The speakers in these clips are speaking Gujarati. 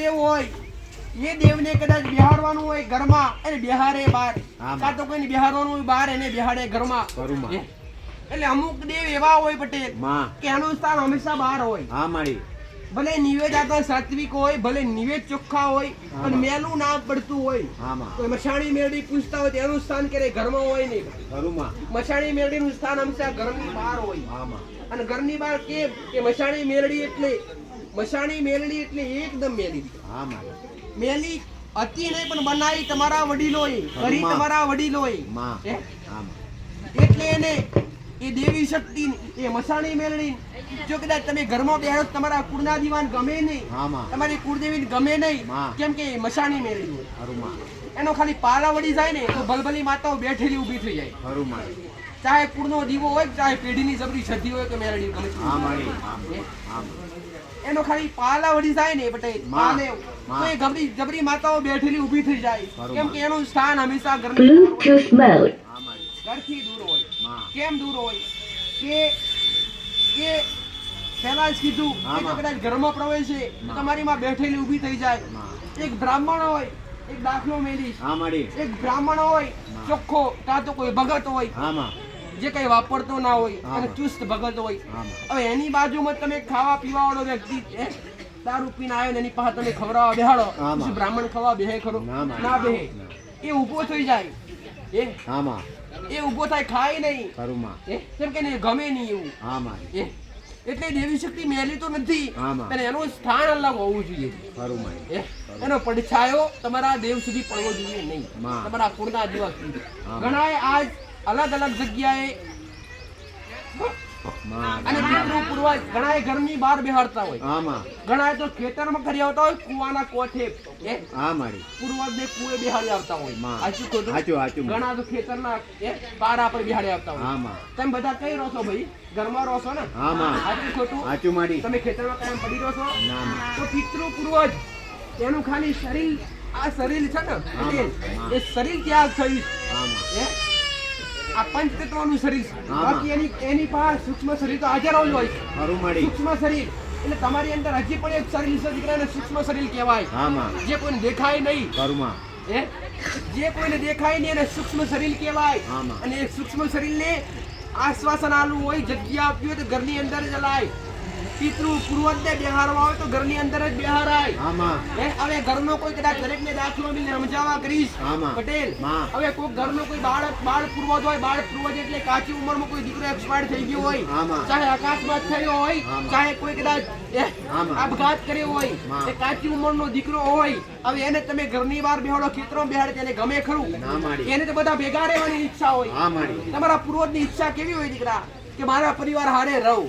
દેવ હોય એ દેવને કદાચ બિહારવાનું હોય ઘરમાં અને બિહારે બહાર, કાં તો કોઈને બિહારવાનું હોય બહાર એને બિહારે ઘરમાં. એટલે અમુક દેવ એવા હોય પટેલ કે એનું સ્થાન હંમેશા બહાર હોય. ભલે નિવેદાતા સાત્વિક હોય, ભલે નિવેદ ચોખ્ખા હોય, પણ મેલું ના પડતું હોય. તો મશાણી મેરડી પૂછતા હોય તો એનું સ્થાન ક્યારે ઘરમાં હોય નહીં. મશાણી મેરડી નું સ્થાન હંમેશા ઘરની બહાર હોય. અને ઘરની બહાર કેમ કે મશાણી મેરડી એટલે એકદમ મેલી. મેલી અતિ નહીં પણ બનાવી તમારા વડીલોએ, કરી તમારા વડીલોએ. એટલે એને એ દેવી શક્તિ એ મસાણી મેળવી. જો કદાચ તમે ઘરમાં બેહો તમારા કુળના દીવાન ગમે નહીં, તમારી કુળદેવી ગમે નહીં, કેમ કે મસાણી મેળવી એનો ખાલી પાલા વળી જાય ને તો ભલભલી માતાઓ બેઠેલી ઊભી થઈ જાય. ચાહે કુળનો દીવો હોય, ચાહે પેઢીની જબરી છતી હોય કે મેળવી ગમે એનો ખાલી પાલા વળી જાય ને પટેલ પાલે તો એ જબરી માતાઓ બેઠેલી ઊભી થઈ જાય. કેમ કે એનું સ્થાન હંમેશા ઘરથી દૂર હોય. કેમ દૂર હોય કે એ પહેલા જ કીધું કે કદાચ ઘરમાં પ્રવેશે તો તમારી માં બેઠેલી ઊભી થઈ જાય. એક બ્રાહ્મણ હોય, એક દાખલો મેલીશ, એક બ્રાહ્મણ હોય ચોખ્ખો, કાં તો કોઈ ભગત હોય જે કઈ વાપરતો ના હોય અને ચુસ્ત ભગત હોય. હવે એની બાજુમાં તમે ખાવા પીવા વાળો વ્યક્તિ દારૂ પીને આવ્યો એની પાસે તમે ખવડાવવા બેહાડો, પછી બ્રાહ્મણ ખાવા બેહે ખરો? ના બેહે. એ ઉભો થઈ જાય, એ ઉભો થાય, ખાય નહીં, કેમ કે ગમે નહીં એવું. એટલે દેવી શક્તિ મેલી તો નથી, પણ એનું સ્થાન અલગ હોવું જોઈએ. એનો પડછાયો તમારા દેવ સુધી પડવો જોઈએ નહીં, તમારા કુળના દિવસ સુધી. ઘણા આજ અલગ અલગ જગ્યાએ અને પિતૃ પૂર્વજ ઘણા ઘરની બહાર બેહાડતા હોય, ઘણા તો ખેતરમાં કરી આવતા હોય, કુવાના કોઠે પૂર્વજ ને કુએ બેહાડી આવતા હોય. ઘણા તો ખેતરના પારા પર બેહાડી આવતા હોય. તમે બધા કઈ રહો છો ભાઈ? ઘરમાં રહો છો ને? સાચું ખોટું? તમે ખેતરમાં કાયમ પડી રહો છો? તો પિતૃ પૂર્વજ એનું ખાલી શરીર, આ શરીર છે ને એ શરીર ત્યાગ થયું. આ પંચતત્વનું શરીર, બાકી એની પાસે સૂક્ષ્મ શરીર તો હાજર જ હોય. સૂક્ષ્મ શરીર એટલે તમારી અંદર હજી પણ એક શરીર છે દીકરાને સૂક્ષ્મ શરીર કહેવાય, જે કોઈને દેખાય નહીં. જે કોઈને દેખાય નહીં એને સૂક્ષ્મ શરીર કહેવાય. અને એ સૂક્ષ્મ શરીરને આશ્વાસન આલું હોય, જગ્યા આપી હોય તો ઘરની અંદર જ લાય. પિતૃ પૂર્વજને બેહારવા હોય તો ઘરની અંદર જ બેહારાય. હવે ઘરનો કોઈ કદાચ દરેકને દાખલો મિલને સમજાવવા કરીશ પટેલ. હવે કોઈ ઘરનો કોઈ બાળ પૂર્વજ હોય, બાળ પૂર્વજ એટલે કાચી ઉંમરમાં કોઈ દીકરો એક્સપાયર થઈ ગયો હોય, ચાહે અકસ્માત થયો હોય, ચાહે કોઈ કદાચ આપઘાત કર્યો હોય, એ કાચી ઉંમરનો દીકરો હોય. હવે એને તમે ઘરની બહાર બેહાડો, ખેતરમાં બેહાડે તેને ગમે ખરું? એને તો બધા ભેગા રહેવાની ઈચ્છા હોય. તમારા પૂર્વજની ઈચ્છા કેવી હોય દીકરા? કે મારા પરિવાર હારે રહું,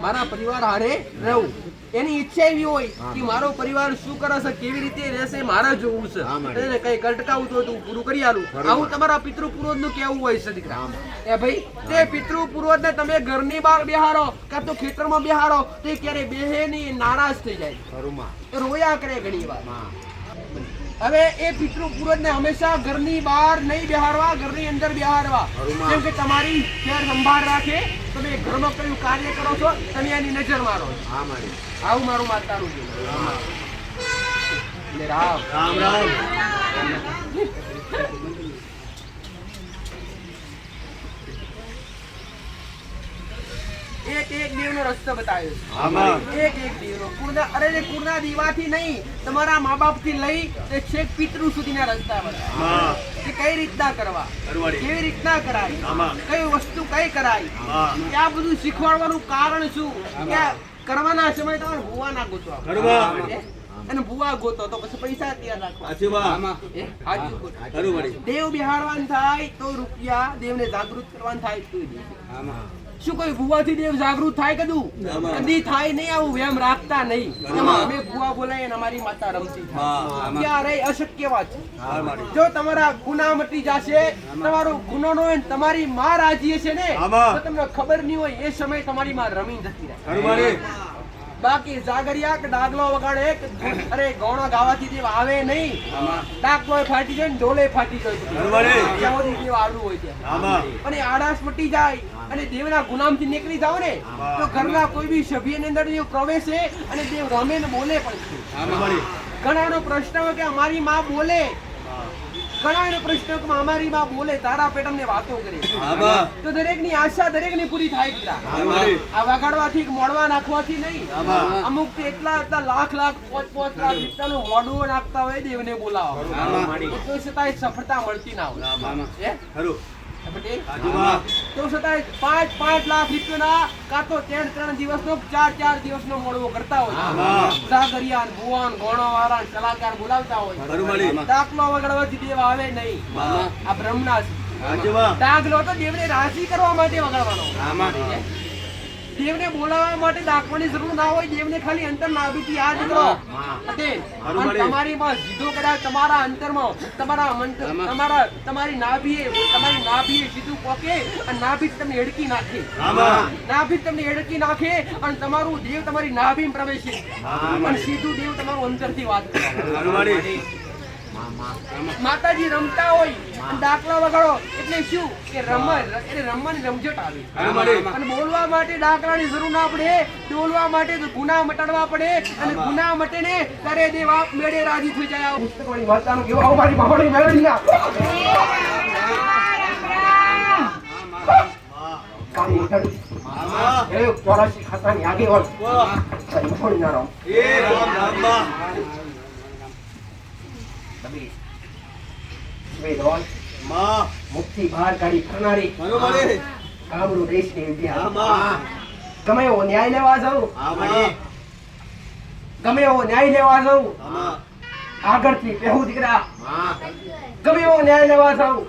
મારા પરિવાર હારે રહું. એની ઈચ્છા એવી હોય કે મારો પરિવાર શું કરે છે, કેવી રીતે રહેશે, મારે જોવું છે, કઈ કટકાવું તો તું પૂરું કરી આલું. આવું તમારા પિતૃ પૂર્વજ નું કેવું હોય છે દીકરા. એ ભાઈ તે પિતૃ પૂર્વજ ને તમે ઘરની બહાર બેહારો કાં તો ખેતરમાં બેહારો તો એ ક્યારે બેહે નહીં, નારાજ થઈ જાય, રોયા કરે ઘણી વાર. હવે એ પિતૃ પૂર્વજ ને હંમેશા ઘરની બહાર નહીં બેહારવા, ઘરની અંદર બેહારવા. કેમ કે તમારી ખેર સંભાળ રાખે, તમે ઘરમાં કયું કાર્ય કરો છો તમે એની નજર મારો. આવું મારું માતાનું છે. રામ રામ. એક દેવનો રસ્તો બતાવ્યો છે. એક દેવનો કુળના દીવાથી નહીં, તમારા મા બાપ થી લઈ છેક પિતૃ સુધીના રસ્તા બતાવ્યા કે કઈ રીતના કરવા, કેવી રીતના કરાય, કઈ વસ્તુ કઈ કરાય. આ બધું શીખવાડવાનું કારણ શું? કે કરવાના સમય તમારે ભૂવા ના ગોતવા, અને ભૂવા ગોતો તો પછી પૈસા તૈયાર રાખવા. દેવ બિહારવાન થાય તો રૂપિયા, દેવને જાગૃત કરવાનું થાય તો શું કોઈ ભૂવાથી દેવ જાગૃત થાય? કદી થાય નહીં. આવું વેમ રાખતા નહીં. અમે ભૂવા બોલાય અને અમારી માતા રમતી થાય, ક્યારે અશક્ય વાત છે. જો તમારા ગુના મટી જશે, તમારો ગુનો નો તમારી માં રાજી છે ને તો તમને ખબર નહીં હોય, એ સમય તમારી માં રમી જતી રહે. બાકી જાગરિયા કે ડાગલો વગાડે, અરે ગૌણો ગાવાથી દેવ આવે નહીં. ડાકલો ફાટી જાય ને ઢોલે ફાટી જાય, આવડું હોય ત્યાં. અને આડાસ મટી જાય, અને દેવના ગુલામથી નીકળી જાઓ ને તો ઘરના કોઈ બી સભ્યની અંદર દેવ પ્રવેશે અને દેવ રમે ને બોલે પણ છે. ઘણાનો પ્રશ્ન હોય કે અમારી માં બોલે, ઘણાનો પ્રશ્ન કે અમારી માં બોલે, તારા પેટ અમને વાતો કરે, તો દરેકની આશા દરેકની પૂરી થાય છે. આ વગાડવાથી મોડવા નાખવાથી નહીં. અમુક એટલા લાખ પોચ લાખ રૂપિયાનું મોડું નાખતા હોય દેવને બોલાવો તો છતાંય સફળતા મળતી ના હોય. તો છતાંય 5 લાખ રૂપિયાના કાં તો 3 દિવસનો 4 દિવસનો મોડવો કરતા હોય. સાગરિયા ભુવન ગોણો વાળા કલાકાર બોલાવતા હોય. ડાકલો વગાડવાથી દેવ આવે નહીં. આ બ્રહ્મના ડાકલો તો દેવને રાજી કરવા માટે વગાડવાનો. દેવને બોલાવવા માટે ડાકવાની જરૂર ના હોય. દેવને ખાલી અંતર નાભીથી યાદ કરો. તમારી માં સીધો કદાચ તમારા અંતરમાં તમારી નાભીએ સીધું પોકે અને નાભી તમને હેડકી નાખે. નાભી તમને હેડકી નાખે અને તમારું દેવ તમારી નાભીમાં પ્રવેશે અને સીધું દેવ તમારું અંતરથી વાત કરે. માતાજી રમતા હોય ડાકલા વગાડો એટલે શું કે રમવાની રમઝટ આવે. અને બોલવા માટે ડાકલાની જરૂર ના પડે. બોલવા માટે તો ગુનાહ મટાડવા પડે અને ગુનાહ મટે ને ત્યારે દેવ આપ મેળે રાજી થઈ જાય. પુસ્તકવાળી વાર્તાનું કેવું આવું મારી બાપડી મેળવી ના કામ ઉઠાડી એ 84 ખાતાની આગેવાન સરી ફોડી ના રહો એ રામ મુક્તિ બહાર કાઢી ફરનારી કામરૂ દેશની વિદ્યા. ગમે એવો ન્યાય લેવા જાઉં આગળથી પહેવું દીકરા. ગમે એવો ન્યાય લેવા જાઉં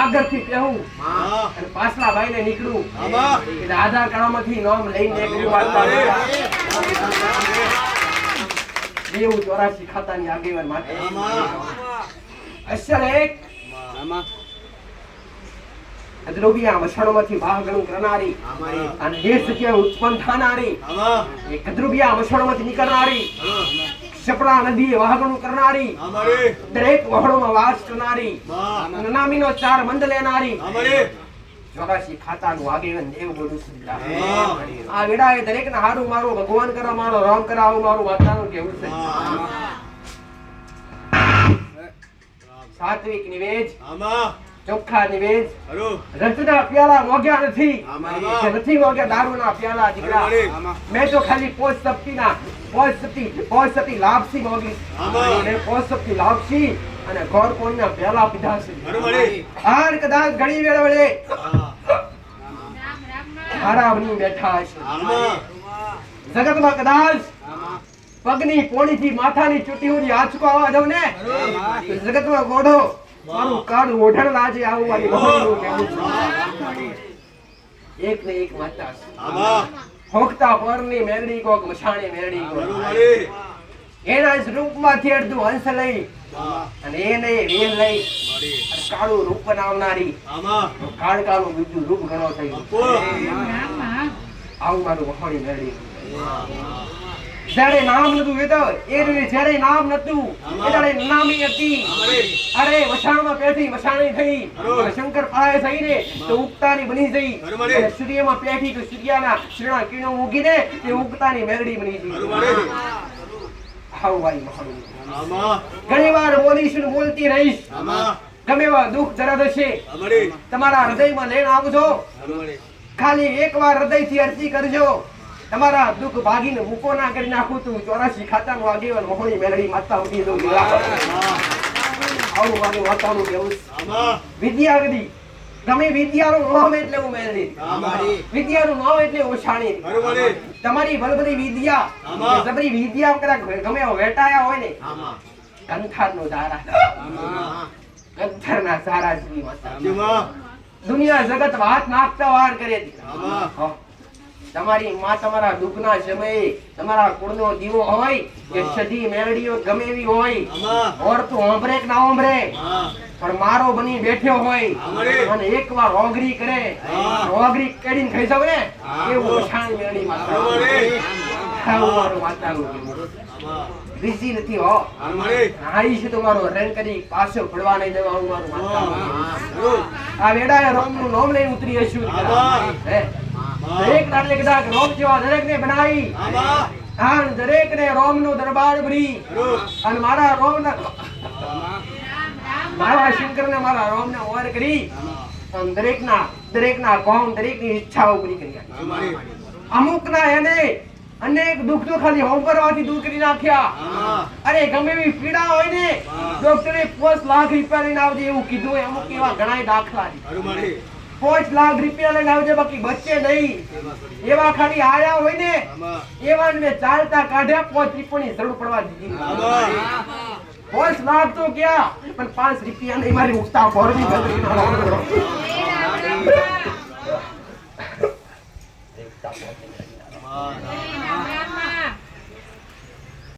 આગળથી પહેવું અને પાછલા ભાઈને નીકળું એટલે આધાર કાર્ડમાંથી નામ લઈને દેવું 84 ખાતાની આગેવાન માટે અસલ એક ગદ્રોબિયા મસણોમાંથી વાહગણું કરનારી અને જે જગ્યાએ ઉત્પન્ન થનારી એ ગદ્રોબિયા મસણોમાંથી નીકળનારી સપડા નદીએ વાહગણું કરનારી દરેક વહણોમાં વાસ કરનારી નનામીનો 4 મંદ લેનારી 84 ખાતાનું આગેવાન દેવ બોલું છું. આ વેડાએ દરેકના હારું મારું ભગવાન કરવા મારો રામ કરાવું મારું વાતાનું કેવું છે. સાત્વિક નિવેદ ચોખ્ખા નિવેદ રજના પ્યાલા મોગ્યા નથી મોગ્યા દારૂના પ્યાલા દીકરા. મેં તો ખાલી પોચ સપ્તી લાપસી મોગી અને પોચ સપ્તી લાપસી અને ગોર કોણના પ્યાલા પીધા છે. હાર કદાચ ઘણી વેળ વળે હારા બની બેઠા છે. જગતમાં કદાચ પગની પોણીથી માથાની ચૂંટી સુધી આંચકો આવવા દઉં ને જગતમાં ગોઢો મારું કાળ ઓઢણ લાજે આવું વાળી બહુનું કહેવું છે. એક ને એક માતા હોકતા પરની મેરડી કોક મછાણી મેરડી કોક એના જ રૂપમાંથી અડધું હંસ લઈ અને એને વેલ લઈ કાળું રૂપ બનાવનારી કાળકાનું બીજું રૂપ ઘણો થયું. આવું મારું વખોડી મેરડી. જ્યારે નામ નતું જ્યારે નામ નતું ત્યારે નામી હતી. અરે વસાણમાં પેઠી વસાણી થઈ શંકર પાએ થઈને તો ઉગતાની બની ગઈ. સૂર્યમાં પેઠી તો સૂર્યના શ્રેણા કિરણો ઉગીને તે ઉગતાની મેરડી બની ગઈ. હાઉ ભાઈ મહાન ઘણી વાર બોલીશ ને બોલતી રહીશ. ગમે એવા દુઃખ દર્દ હશે તમારા હૃદયમાં લઈને આવજો. ખાલી એકવાર હૃદયથી અરજી કરજો. તમારા દુઃખ ભાગીને મૂકો ના કરી નાખું તું 84 ખાતાનું આગેવાન મોહણી મેલડી માતા ઉઠી દઉં. આવું મારું વાતાનું કેવું વિદ્યા કદી ગમે વિદ્યાનું નામ એટલે હું મેળવી. વિદ્યાનું નામ એટલે ઓછાણી. તમારી ભલભલી વિદ્યા જબરી વિદ્યા કદાચ ગમે વેટાયા હોય ને કંથારનો ધારા કંથરના સારા જેવી માતા દુનિયા જગત વાત નાખતા વાર કરે. તમારી માં તમારા દુઃખના સમયે તમારા કુળનો દીવો હોય કે સદી મેળડીઓ ગમે એવી હોય ઓર તો ઓંભરે કે ના ઓંભરે પણ મારો બની બેઠ્યો હોય અને એકવાર ઓગરી કરે ઓગરી કેડીને ખાઈ જાવ ને એવું ઓછાણ મેળડી માતા માતાનું બિઝી નથી હો આઈ છે તમારો રન કરી પાછો પડવા નહીં દેવા હું મારું માનતા આ વેડાએ રોમ નું નામ લઈને ઉતરી હશું હે દરેક નાટલે કદા રોમ જેવા દરેક ને બનાવી આન દરેક ને રોમ નો દરબાર ભરી અને મારા રોમ ના મારા શંકર ને મારા રોમ ને ઓર કરી અને દરેક ના કોમ દરેક ની ઈચ્છાઓ પૂરી કરી અમુક ના એને અનેક દુઃખ તો ખાલી હોંપરવાથી દૂર કરી નાખ્યા અરે ગમે એવી પીડા હોય ને ડોક્ટરે 5 લાખ રૂપિયા લઈને આવજે એવું કીધું અમુક એવા ઘણા દાખલા 5 લાખ રૂપિયા લઈને આવજે બાકી બચે નહીં એવા ખાલી આયા હોય ને એવા ને ચાલતા કાઢ્યા 5 રૂપિયાની જરૂર પડવા દીધી 5 લાખ તો ક્યાં પણ 5 રૂપિયા નહીં મારી ઉસ્તા ભરવી ગઈ